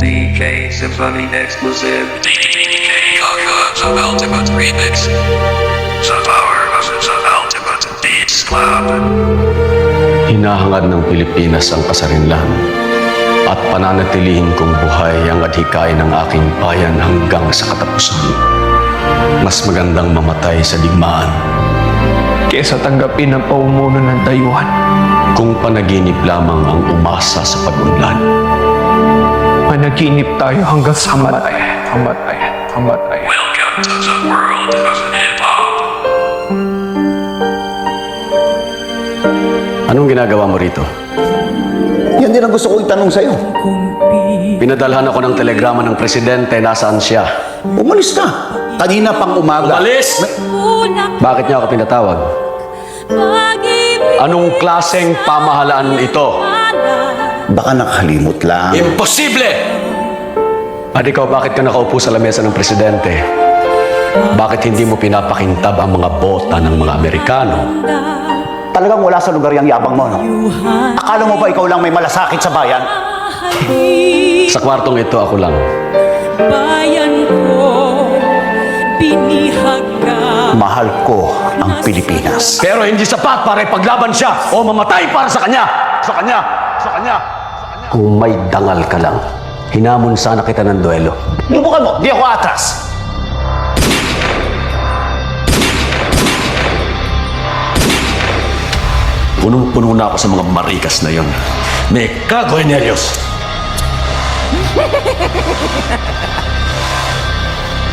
DK Symphony Exclusive. DK Gaga of Ultimate Remix. The power of the Ultimate Beats Club. Hinahangad ng Pilipinas ang kasarinlan at pananatilihin kong buhay ang adhikain ng aking bayan hanggang sa katapusan. Mas magandang mamatay sa digmaan kesa tanggapin ang paumuno ng dayuhan. kung panaginip lamang ang umasa sa pag-unlad. Managinip tayo hanggang sa kamatayan. Welcome to the world of hip-hop. Anong ginagawa mo rito? Yan din ang gusto ko itanong sa'yo. Pinadalhan ako ng telegrama ng presidente. Nasaan siya? Umalis na. Kanina pang umaga. Umalis! Bakit niya ako pinatawag? Anong klaseng pamahalaan ito? Baka nakalimot lang. Imposible! At ikaw, bakit ka nakaupo sa lamesa ng presidente? Bakit hindi mo pinapakintab ang mga bota ng mga Amerikano? Talagang wala sa lugar yung yabang mo, no? Akala mo ba ikaw lang may malasakit sa bayan? Sa kwartong ito, ako lang. Bayan ko, binihag ka. Mahal ko ang Pilipinas. Pero hindi sapat para ipaglaban siya o mamatay para sa kanya. Sa kanya. Kung may dangal ka lang, hinamon sana kita ng duelo. Lubukan mo, di ako atras. Punong-puno na ako sa mga marikas na yon. Me cago en ellos.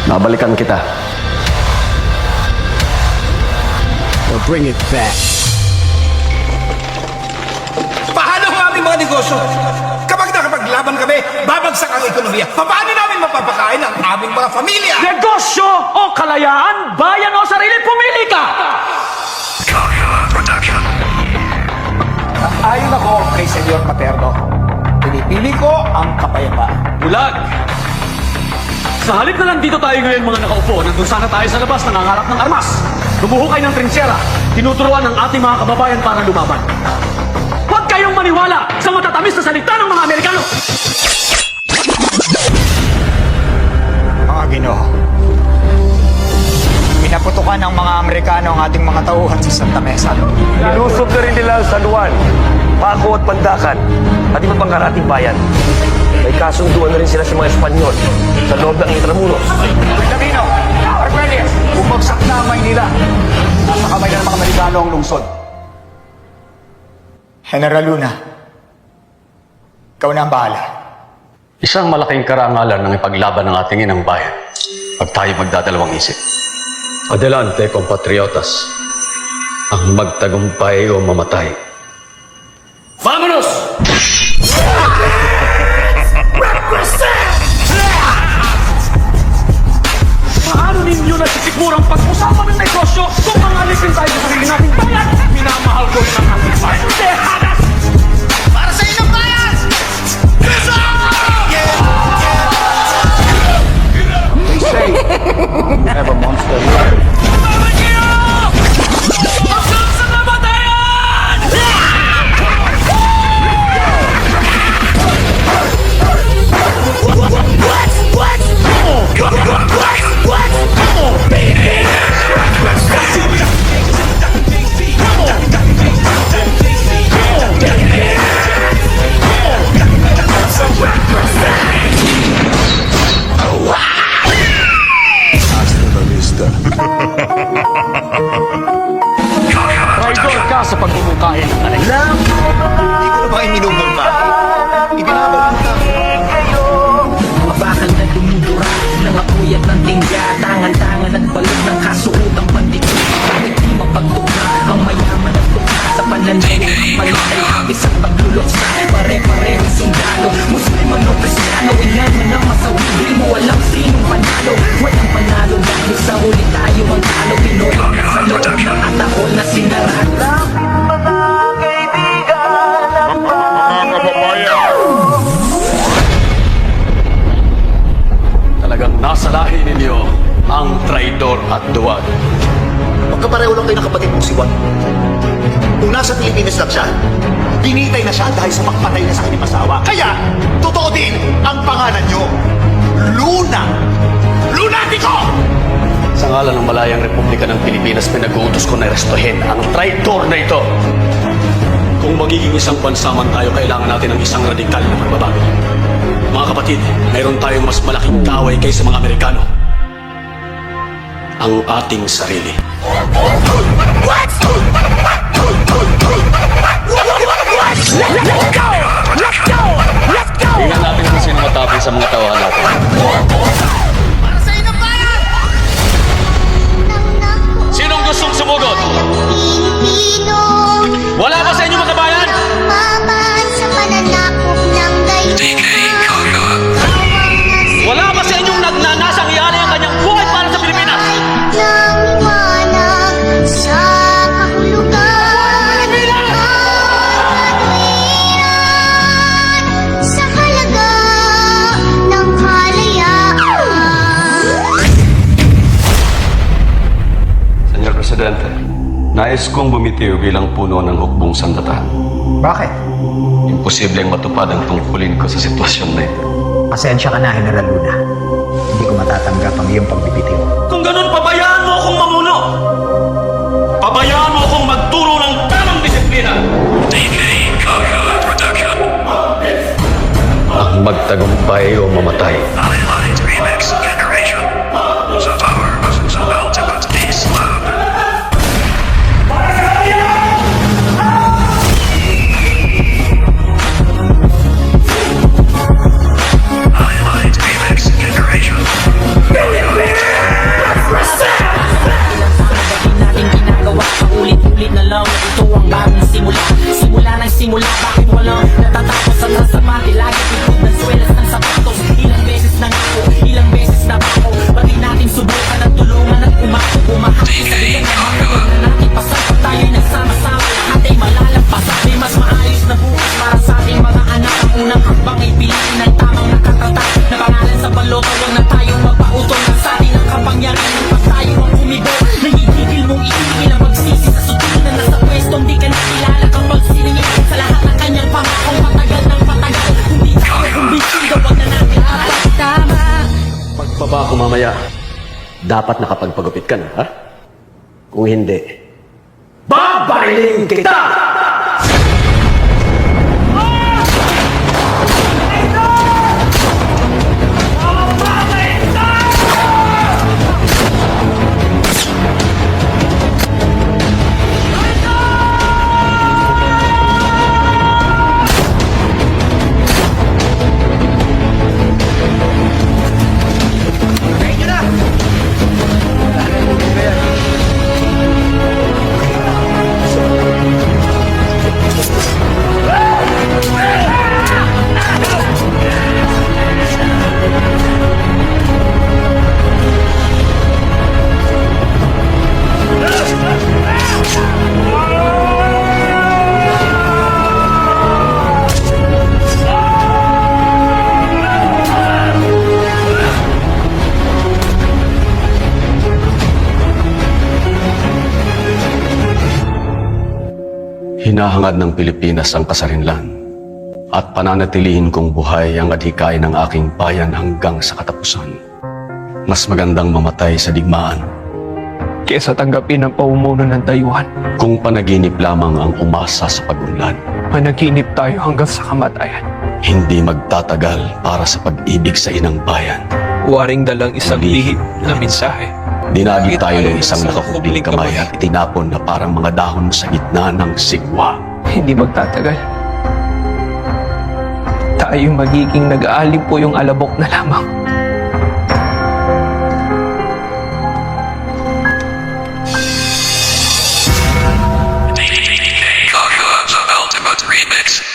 Nabalikan kita. Paano ang aming mga negosyo? Kapag nakapaglaban kami, babagsak ang ekonomiya. Paano namin mapapakain ang aming mga pamilya? Negosyo o kalayaan, bayan o sarili, pumili ka! Gaga Production. Ayon ako kay Senyor Paterno, pinipili ko ang kapayapaan. Bulag! Sa halip na lang dito tayo ngayon mga nakaupo, nandun sana tayo sa labas nangangarap ng armas. Lumuhukay ng trinsyera, tinuturuan ng ating mga kababayan para lumaban. Huwag kayong maniwala sa matatamis na salita ng mga Amerikano! Mga Ginoo, pinaputukan ng mga Amerikano ang ating mga tauhan sa Santa Mesa. Inusob na rin nila ang San Juan, Paco at Pandakan, at iba pang karating bayan. May kasunduan na rin sila sa mga Espanyol sa loob ng Intramuros. Pilipino, Armenians, bumagsak na ang Maynila. Nasa kamay na ng mga Amerikano ang lungsod. General Luna, ikaw na ang bahala. Isang malaking karangalan ng ipaglaban ng ating inang bayan pag tayo magdadalawang isip. Adelante, compatriotas. Ang magtagumpay o mamatay. Vamonos! Paano ninyo nasisigurang pag-usapan ng negosyo kung mga alipin tayo sa sarili nating bayan? Minamahal ko ng ating bayan. Dehanas! Para sa inyong bayan! Traidor ka sa pagmumungkahin ng alay. Hindi ko na ba iminumong ka? Ibinabalan ka. Bakal na dumudura, nangapuyat ng tingga, tangan-tangan at balot ng kasuotang pandik. Bakit di mapagtukla ang mayaman at tukla sa pananigay? Malatay habis ang pagluloksa, pare-pareho sundalo, Muslim o Kristiyano, ilan man ang masawi, di mo alam sinong panalo. Walang panalo dahil sa huli tayo ang talo. Pinoy na sa loob ng atahol na sinarata. Talagang nasa lahi ninyo ang traidor at duwag. Magkapareho lang kayo ng kapatid mong si Juan. Kung nasa Pilipinas lang siya, binitay na siya dahil sa pagpatay niya sa kanyang asawa. Kaya, totoo din ang pangalan niya. ng Malayang Republika ng Pilipinas, pinag-uutos ko na arestuhin ang traitor na ito. Kung magiging isang bansa man tayo, kailangan natin ng isang radikal na pagbabago. Mga kapatid, mayroon tayong mas malaking kaaway kaysa mga Amerikano. Ang ating sarili. Tingnan natin kung sino matapin sa mga tawahan natin. Sinong gustong sumugod? Wala ba sa inyo mga bayan? DK Gaga. Wala ba sa inyong nagnanasang ialay ang kanyang buhay para sa Pilipinas? Senyor Presidente, nais kong bumitiw bilang puno ng hukbong sandatahan. Bakit? Imposibleng matupad ang tungkulin ko sa sitwasyon na ito. Pasensya ka na, General Luna. Hindi ko matatanggap ang iyong pagbibitiw. Kung ganun, pabayaan mo akong mamuno. Pabayaan mo akong magturo ng tamang disiplina. DK Gaga Production. Ang magtagumpay o mamatay. Highlight Remix Generation. The power of the ultimate Islam. Highlight Remix Generation. natin ginagawa paulit-ulit na lang na ito ang bagong simula. Simula ng simula, bakit walang natatapos ang nasama? Lagi ikot ng swelas ng sapatos. Ilang beses na ako, ilang beses na ako. Pati natin subukan at tulungan at umako. Bumahati sa bilang na natin pasal pa tayo'y nagsama-sama. Lahat ay malalampas. May mas maayos na bukas para sa ating mga anak. Ang unang hakbang ay piliin ng tamang nakatatak na pangalan sa balota. Huwag na tayong magpautong na sa atin ang kapangyarihan. Pag tayo ang kumibo, nangigigil mong itigil ang pagsisi sa susunod na nasa pwestong di ka nakilala kapag siningil sa lahat ng kanyang pangakong patagal ng patagal. Kung di tayo kumbinsin, gawag na natin apat. Tama. Pagbaba ko mamaya, dapat nakapagpagupit ka na, ha? Kung hindi, babarilin kita! Hinahangad ng Pilipinas ang kasarinlan at pananatilihin kong buhay ang adhikain ng aking bayan hanggang sa katapusan. Mas magandang mamatay sa digmaan kesa tanggapin ang pamumuno ng dayuhan. kung panaginip lamang ang umasa sa pag-unlad. Managinip tayo hanggang sa kamatayan. Hindi magtatagal para sa pag-ibig sa inang bayan. Waring dalang isang lihim na mensahe. Dinagi tayo ng isang nakakubling kamay at itinapon na parang mga dahon sa gitna ng sigwa. Hindi magtatagal. Tayo magiging nag-aalib po yung alabok na lamang. DK Gaga The Ultimate Remix.